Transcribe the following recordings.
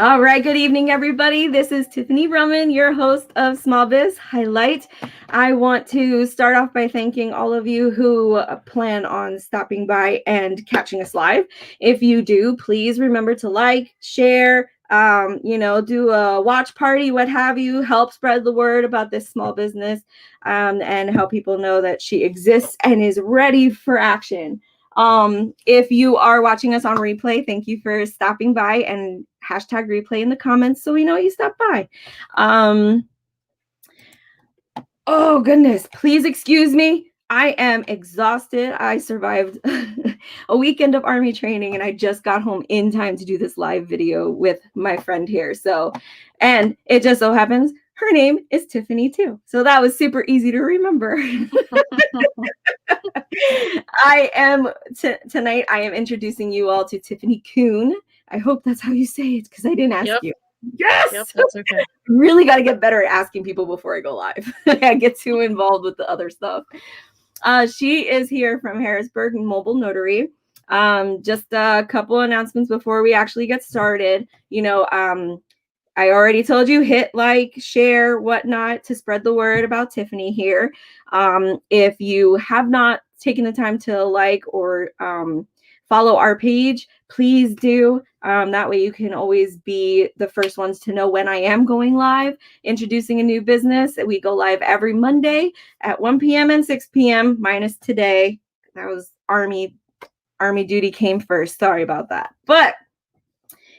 All right, good evening, everybody. This is Tiffany Rumman, your host of Small Biz Highlight. I want to start off by thanking all of you who plan on stopping by and catching us live. If you do, please remember to like, share, do a watch party, what have you. Help spread the word about this small business and help people know that she exists and is ready for action. If you are watching us on replay, thank you for stopping by and hashtag replay in the comments so we know you stopped by. Oh goodness, please excuse me. I am exhausted. I survived a weekend of Army training and I just got home in time to do this live video with my friend here. And it just so happens her name is Tiffany too. So that was super easy to remember. Tonight I am introducing you all to Tiffany Kuhn. I hope that's how you say it because I didn't ask you. Yes. Yep, that's okay. Really got to get better at asking people before I go live. I get too involved with the other stuff. She is here from Harrisburg Mobile Notary. Just a couple announcements before we actually get started. I already told you, hit like, share, whatnot to spread the word about Tiffany here. If you have not taken the time to like or follow our page, please do. That way you can always be the first ones to know when I am going live, introducing a new business. We go live every Monday at 1 p.m. and 6 p.m. minus today. That was Army duty came first. Sorry about that. But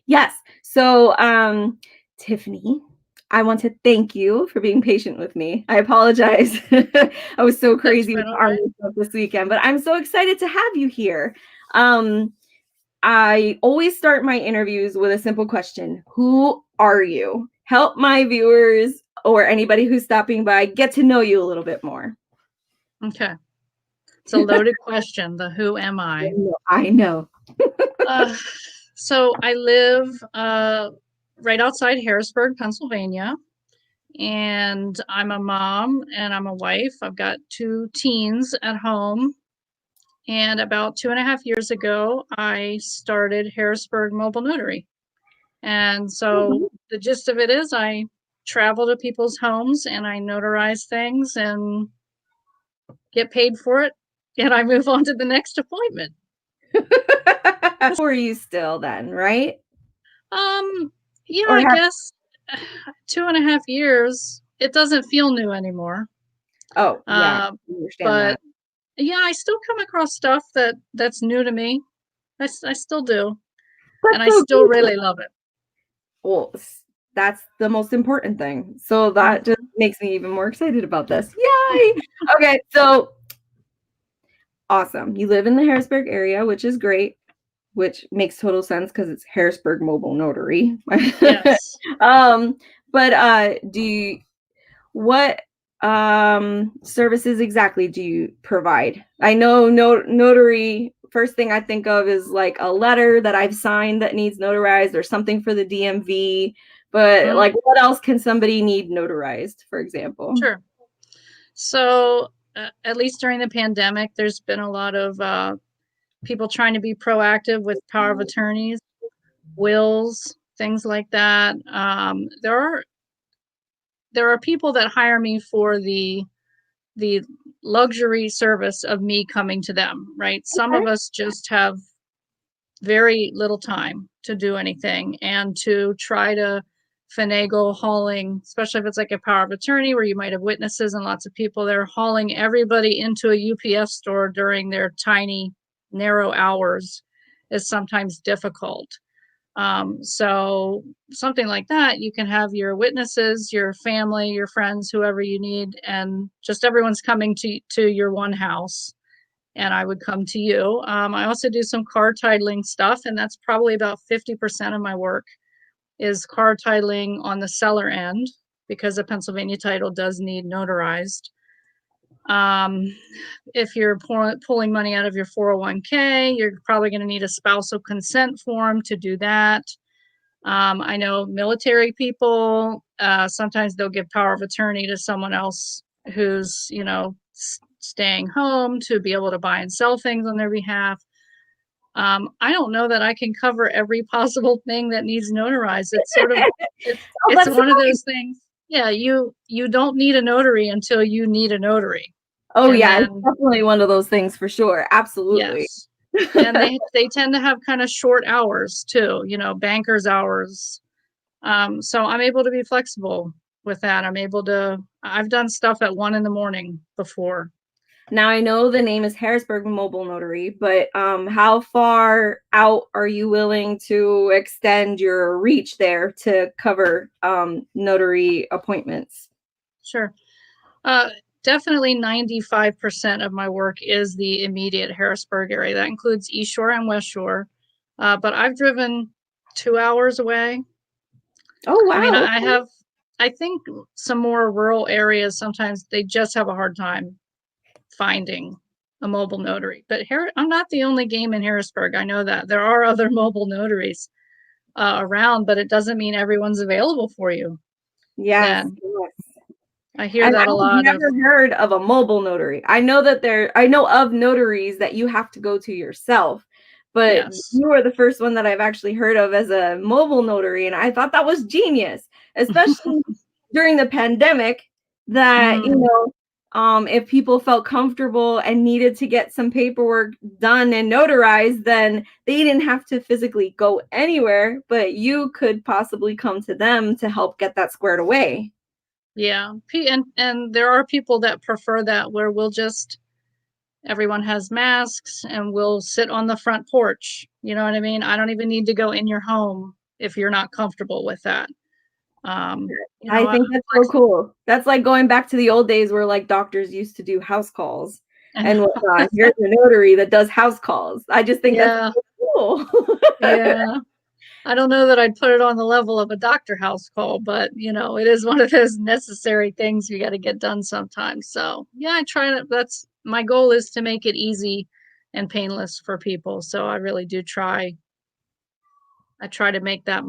yes, so Tiffany, I want to thank you for being patient with me. I apologize. I was so crazy with Army stuff this weekend, but I'm so excited to have you here. I always start my interviews with a simple question. Who are you? Help my viewers or anybody who's stopping by get to know you a little bit more. Okay. It's a loaded question. The who am I? I know. So I live right outside Harrisburg, Pennsylvania, and I'm a mom and I'm a wife. I've got 2 teens at home. And about 2.5 years ago, I started Harrisburg Mobile Notary. And so the gist of it is I travel to people's homes and I notarize things and get paid for it. And I move on to the next appointment. Were you still then, right? Yeah, I guess 2.5 years. It doesn't feel new anymore. Oh, yeah. But yeah, I still come across stuff that's new to me. I still do. And I still really love it. Well, that's the most important thing. So that just makes me even more excited about this. Yay! Okay, so awesome. You live in the Harrisburg area, which is great, which makes total sense because it's Harrisburg Mobile Notary. Yes. But what services exactly do you provide? I know notary, first thing I think of is like a letter that I've signed that needs notarized or something for the DMV. But like, what else can somebody need notarized, for example? Sure. So at least during the pandemic, there's been a lot of people trying to be proactive with power of attorneys, wills, things like that. There are people that hire me for the luxury service of me coming to them, right? Some of us just have very little time to do anything and to try to finagle hauling, especially if it's like a power of attorney where you might have witnesses and lots of people there, hauling everybody into a UPS store during their tiny, narrow hours is sometimes difficult. So something like that, you can have your witnesses, your family, your friends, whoever you need, and just everyone's coming to your one house. And I would come to you. I also do some car titling stuff, and that's probably about 50% of my work is car titling on the seller end because a Pennsylvania title does need notarized. If you're pulling money out of your 401k, you're probably going to need a spousal consent form to do that. I know military people, sometimes they'll give power of attorney to someone else who's, staying home to be able to buy and sell things on their behalf. I don't know that I can cover every possible thing that needs notarized. It's sort of Oh, it's that's one of fine. those things. Yeah, you don't need a notary until you need a notary. Oh And yeah, it's then definitely one of those things for sure. Absolutely. yes. And they tend to have kind of short hours too, bankers hours. So I'm able to be flexible with that. I've done stuff at 1 in the morning before. Now I know the name is Harrisburg Mobile Notary, but how far out are you willing to extend your reach there to cover notary appointments? Sure. Uh, Definitely 95% of my work is the immediate Harrisburg area. That includes East Shore and West Shore. But I've driven 2 hours away. Oh I mean, wow. I think some more rural areas, sometimes they just have a hard time finding a mobile notary. But here, I'm not the only game in Harrisburg. I know that there are other mobile notaries around, but it doesn't mean everyone's available for you. Yes, Then yes. I hear And that a I've lot of, never heard of a mobile notary. I know of notaries that you have to go to yourself, but yes. you are the first one that I've actually heard of as a mobile notary. And I thought that was genius, especially during the pandemic, that, Mm, if people felt comfortable and needed to get some paperwork done and notarized, then they didn't have to physically go anywhere, but you could possibly come to them to help get that squared away. yeah. And there are people that prefer that where everyone has masks and we'll sit on the front porch. You know what I mean? I don't even need to go in your home if you're not comfortable with that. I I'm think that's so flexible. cool. That's like going back to the old days where like doctors used to do house calls and whatnot. Here's a notary that does house calls. I just think that's Yeah, so cool. yeah. I don't know that I'd put it on the level of a doctor house call, but it is one of those necessary things you got to get done sometimes. So yeah, that's my goal, is to make it easy and painless for people. So I really do I try to make that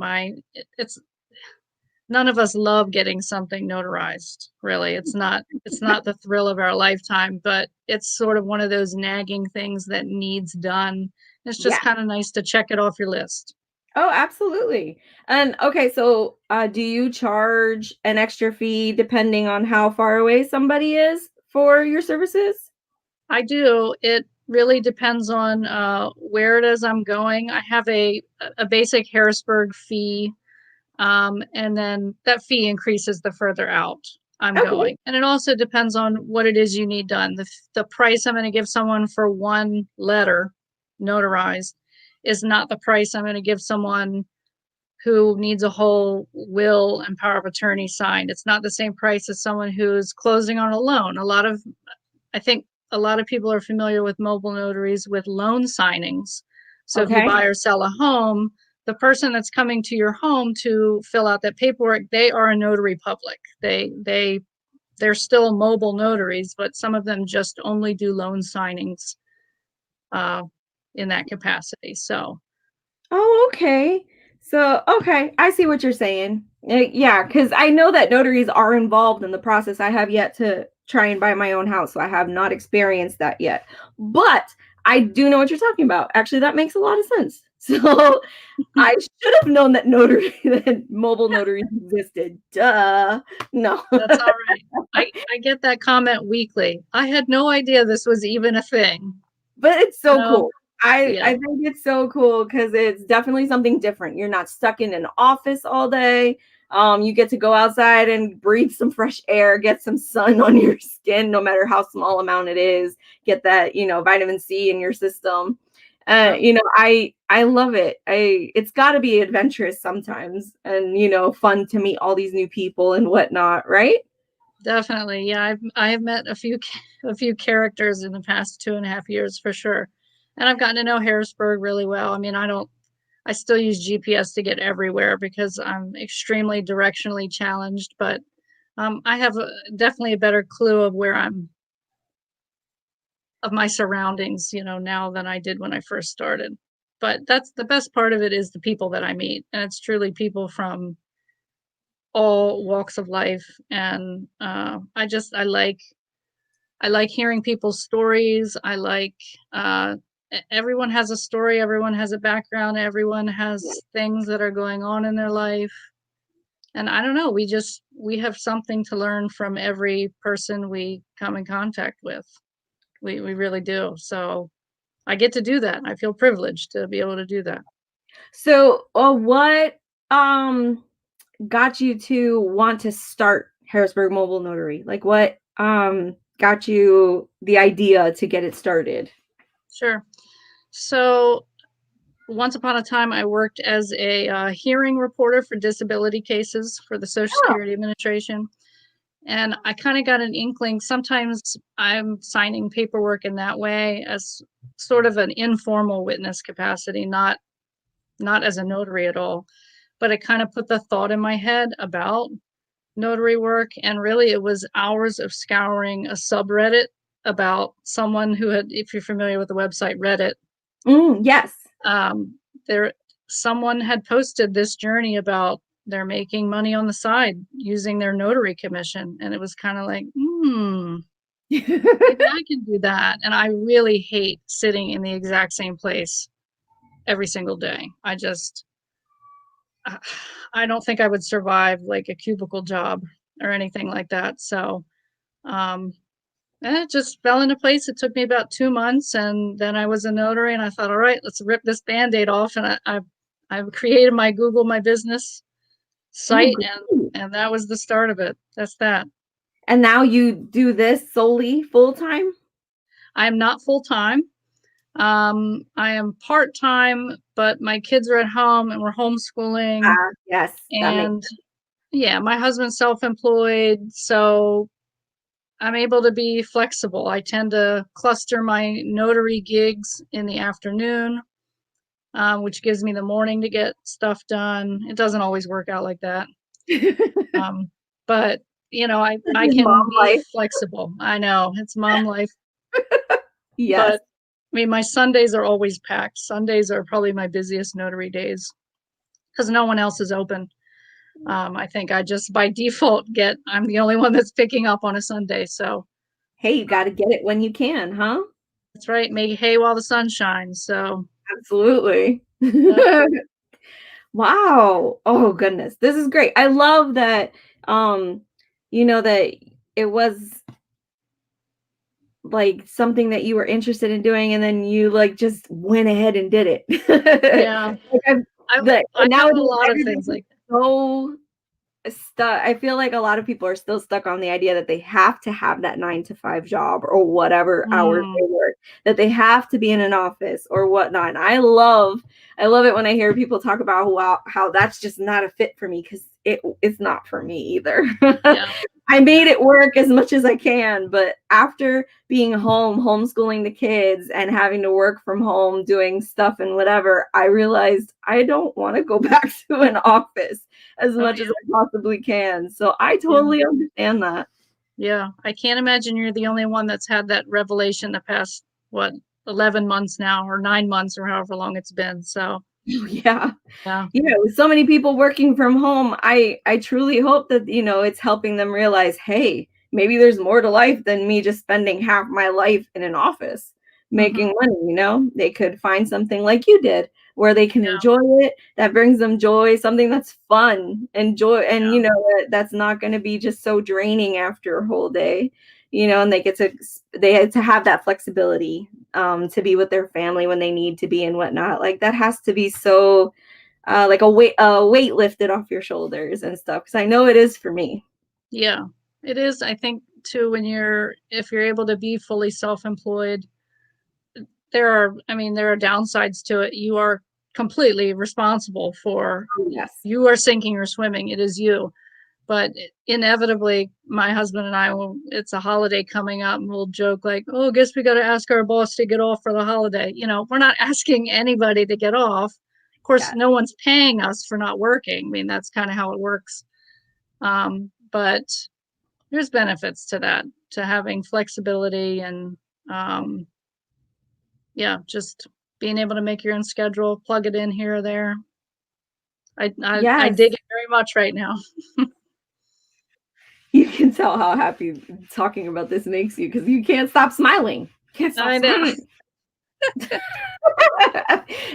it's none of us love getting something notarized, really. It's not the thrill of our lifetime, but it's sort of one of those nagging things that needs done. It's Yeah. just kind of nice to check it off your list. Oh, absolutely. And okay, so do you charge an extra fee depending on how far away somebody is for your services? I do. It really depends on where it is I'm going. I have a basic Harrisburg fee, and then that fee increases the further out I'm Okay. going. And it also depends on what it is you need done. The price I'm going to give someone for one letter notarized is not the price I'm going to give someone who needs a whole will and power of attorney signed. It's not the same price as someone who's closing on a loan. I think a lot of people are familiar with mobile notaries with loan signings. So if you Okay. buy or sell a home, the person that's coming to your home to fill out that paperwork, they are a notary public. They're still mobile notaries, but some of them just only do loan signings uh, in that capacity. So Oh, okay. So, okay, I see what you're saying. Yeah, because I know that notaries are involved in the process. I have yet to try and buy my own house, so I have not experienced that yet. But I do know what you're talking about. Actually, that makes a lot of sense. So I should have known that that mobile notaries existed. Duh. No. that's all right. I get that comment weekly. I had no idea this was even a thing. But it's You so know, cool. I yeah. think it's so cool because it's definitely something different. You're not stuck in an office all day. You get to go outside and breathe some fresh air, get some sun on your skin, no matter how small amount it is. Get that, vitamin C in your system. Yep. I love it. It's got to be adventurous sometimes, and fun to meet all these new people and whatnot, right? Definitely. Yeah, I have met a few characters in the past 2.5 years for sure. And I've gotten to know Harrisburg really well. I mean, I still use GPS to get everywhere because I'm extremely directionally challenged, but I have definitely a better clue of my surroundings, now than I did when I first started. But that's the best part of it, is the people that I meet. And it's truly people from all walks of life. And I like hearing people's stories. I like everyone has a story, everyone has a background, everyone has things that are going on in their life. And I don't know, we have something to learn from every person we come in contact with. We really do. So I get to do that. I feel privileged to be able to do that. So, what got you to want to start Harrisburg Mobile Notary? Like, what got you the idea to get it started? Sure. So once upon a time, I worked as a hearing reporter for disability cases for the Social Oh, Security Administration. And I kind of got an inkling. Sometimes I'm signing paperwork in that way as sort of an informal witness capacity, not as a notary at all. But it kind of put the thought in my head about notary work. And really, it was hours of scouring a subreddit about someone who had, if you're familiar with the website Reddit, yes. there someone had posted this journey about they're making money on the side using their notary commission. And it was kind of like, maybe I can do that. And I really hate sitting in the exact same place every single day. I don't think I would survive like a cubicle job or anything like that. So, and it just fell into place. It took me about 2 months, and then I was a notary, and I thought, all right, let's rip this Band-Aid off. And I've created my Google My Business Oh, site, great. and that was the start of it. That's that. And now you do this solely full time? I am not full time. I am part time, but my kids are at home, and we're homeschooling. Yes, that makes And yeah, my husband's self-employed, so I'm able to be flexible. I tend to cluster my notary gigs in the afternoon, which gives me the morning to get stuff done. It doesn't always work out like that. Um, but I can mom be life. flexible. I know it's mom life, Yes. but I mean, my Sundays are always packed. Sundays are probably my busiest notary days because no one else is open. I think I just by default I'm the only one that's picking up on a Sunday. So Hey, you got to get it when you can, huh? that's right. Make hay while the sun shines. So Absolutely. yeah, Wow. Oh goodness. This is great. I love that that it was like something that you were interested in doing and then you like just went ahead and did it. yeah. Like I I have a nowadays lot of things everybody's like so stuck. I feel like a lot of people are still stuck on the idea that they have to have that 9 to 5 job or whatever that. hours they work, that they have to be in an office or whatnot. And I love it when I hear people talk about how that's just not a fit for me because it's not for me either. Yeah, I yeah, made it work as much as I can, but after being home, homeschooling the kids and having to work from home, doing stuff and whatever, I realized I don't want to go back to an office as oh much as yeah, I possibly can. So I yeah, totally understand that. yeah. I can't imagine you're the only one that's had that revelation the past what 11 months now or 9 months or however long it's been. So Yeah. yeah, With so many people working from home, I truly hope that it's helping them realize, hey, maybe there's more to life than me just spending half my life in an office hmm making money. They could find something like you did where they can yeah, enjoy it, that brings them joy, something that's fun and joy, and yeah, that's not going to be just so draining after a whole day. And they had to have that flexibility to be with their family when they need to be and whatnot. Like that has to be so like a weight lifted off your shoulders and stuff, because I know it is for me. yeah. It is. I think too if you're able to be fully self-employed, there are downsides to it. You are completely responsible for Yes. you are sinking or swimming. It is you. But inevitably, my husband and I it's a holiday coming up and we'll joke like, oh, I guess we got to ask our boss to get off for the holiday. We're not asking anybody to get off. Of course, Yeah. no one's paying us for not working. I mean, that's kind of how it works. But there's benefits to that, to having flexibility and, yeah, just being able to make your own schedule, plug it in here or there. I Yes. dig it very much right now. You can tell how happy talking about this makes you because you can't stop smiling. Can't stop I know. smiling.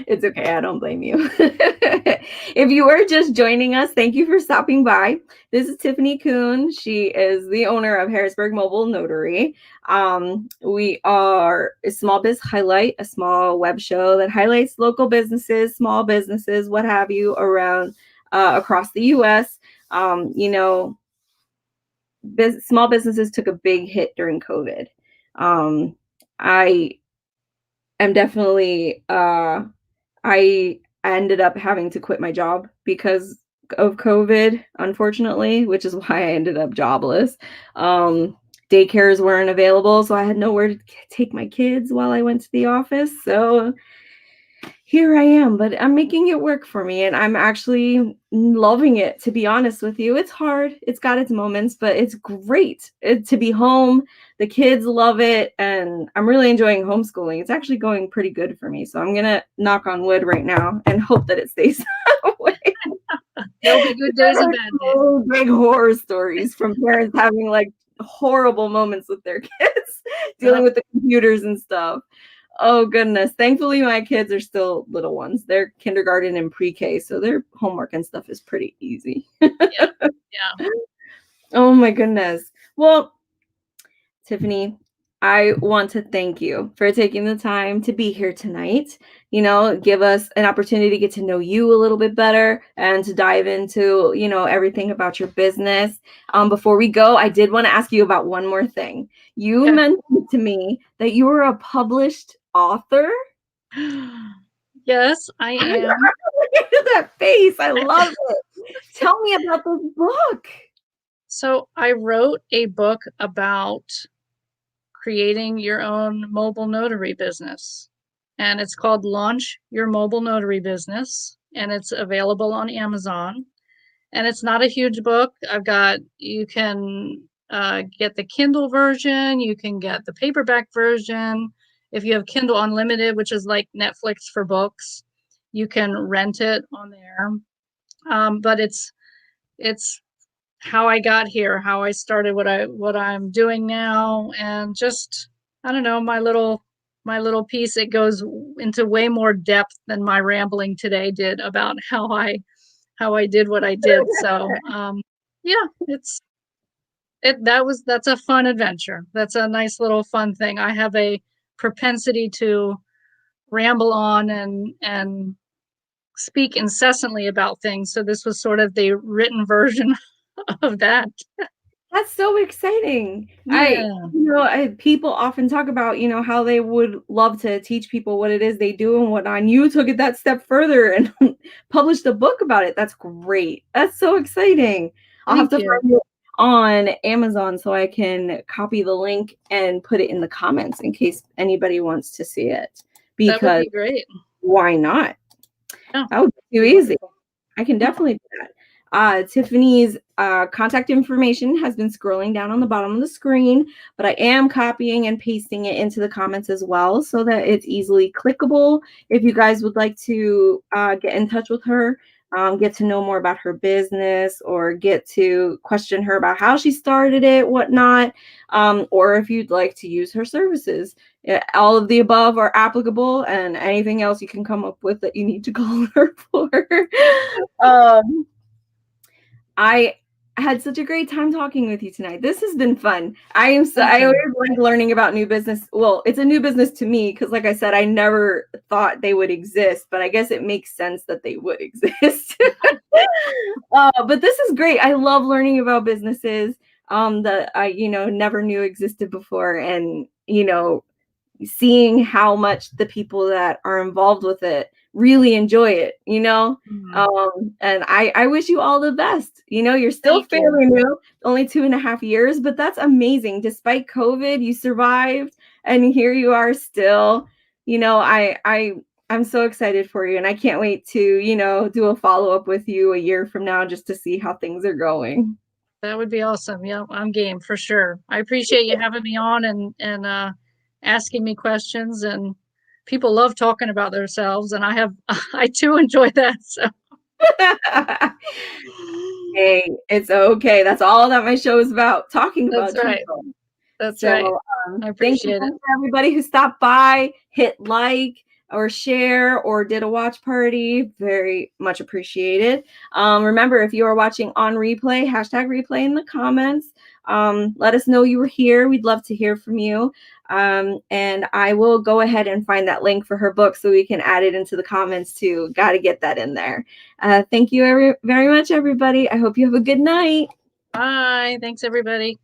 It's okay. I don't blame you. If you were just joining us, thank you for stopping by. This is Tiffany Kuhn. She is the owner of Harrisburg Mobile Notary. We are a small biz highlight, a small web show that highlights local businesses, small businesses, what have you, around across the U.S. You know, small businesses took a big hit during COVID. I am definitely I ended up having to quit my job because of COVID, unfortunately, which is why I ended up jobless. Daycares weren't available, so I had nowhere to take my kids while I went to the office. So here I am, but I'm making it work for me, and I'm actually loving it, to be honest with you. It's hard. It's got its moments, but it's great to be home. The kids love it, and I'm really enjoying homeschooling. It's actually going pretty good for me. So I'm going to knock on wood right now and hope that it stays that way. There'll be good days and bad days. So big horror stories from parents having like horrible moments with their kids, dealing with the computers and stuff. Oh goodness. Thankfully, my kids are still little ones. They're kindergarten and pre-K, so their homework and stuff is pretty easy. Yeah. Oh my goodness. Well, Tiffany, I want to thank you for taking the time to be here tonight. You know, give us an opportunity to get to know you a little bit better and to dive into, you know, everything about your business. Before we go, I did want to ask you about one more thing. You mentioned to me that you were a published author. Yes, I am. Look at that face. I love it. Tell me about this book. So I wrote a book about creating your own mobile notary business. And it's called Launch Your Mobile Notary Business. And it's available on Amazon. And it's not a huge book. You can get the Kindle version, you can get the paperback version. If you have Kindle Unlimited, which is like Netflix for books, you can rent it on there. But it's how I got here, how I started what I'm doing now, and just I don't know, my little piece. It goes into way more depth than my rambling today did about how I did what I did. So yeah, that's a fun adventure. That's a nice little fun thing. I have a propensity to ramble on and speak incessantly about things. So this was sort of the written version of that. That's so exciting. Yeah. People often talk about, you know, how they would love to teach people what it is they do and whatnot. And you took it that step further and published a book about it. That's great. That's so exciting. I'll have to find it on Amazon so I can copy the link and put it in the comments in case anybody wants to see it. Because that would be great. Why not? Yeah. That would be too easy. I can definitely do that. Tiffany's contact information has been scrolling down on the bottom of the screen, but I am copying and pasting it into the comments as well so that it's easily clickable. If you guys would like to get in touch with her, get to know more about her business, or get to question her about how she started it, whatnot, or if you'd like to use her services. All of the above are applicable, and anything else you can come up with that you need to call her for. I had such a great time talking with you tonight. This has been fun. I always like learning about new business. Well, it's a new business to me because, like I said, I never thought they would exist, but I guess it makes sense that they would exist. But this is great. I love learning about businesses that I, never knew existed before, and seeing how much the people that are involved with it really enjoy it, and I wish you all the best. You're still fairly new, only 2.5 years, but that's amazing. Despite COVID, you survived, and here you are still. I'm so excited for you, and I can't wait to, do a follow-up with you a year from now just to see how things are going. That would be awesome. Yeah, I'm game for sure. I appreciate you having me on and asking me questions, and people love talking about themselves, and I too enjoy that. So hey, it's okay. That's all that my show is about, talking about That's right. people. That's right. I appreciate thank you it. for everybody who stopped by, hit like or share or did a watch party. Very much appreciated. Remember, if you are watching on replay, hashtag replay in the comments. Let us know you were here. We'd love to hear from you. And I will go ahead and find that link for her book so we can add it into the comments too. Got to get that in there. Thank you very much, everybody. I hope you have a good night. Bye. Thanks, everybody.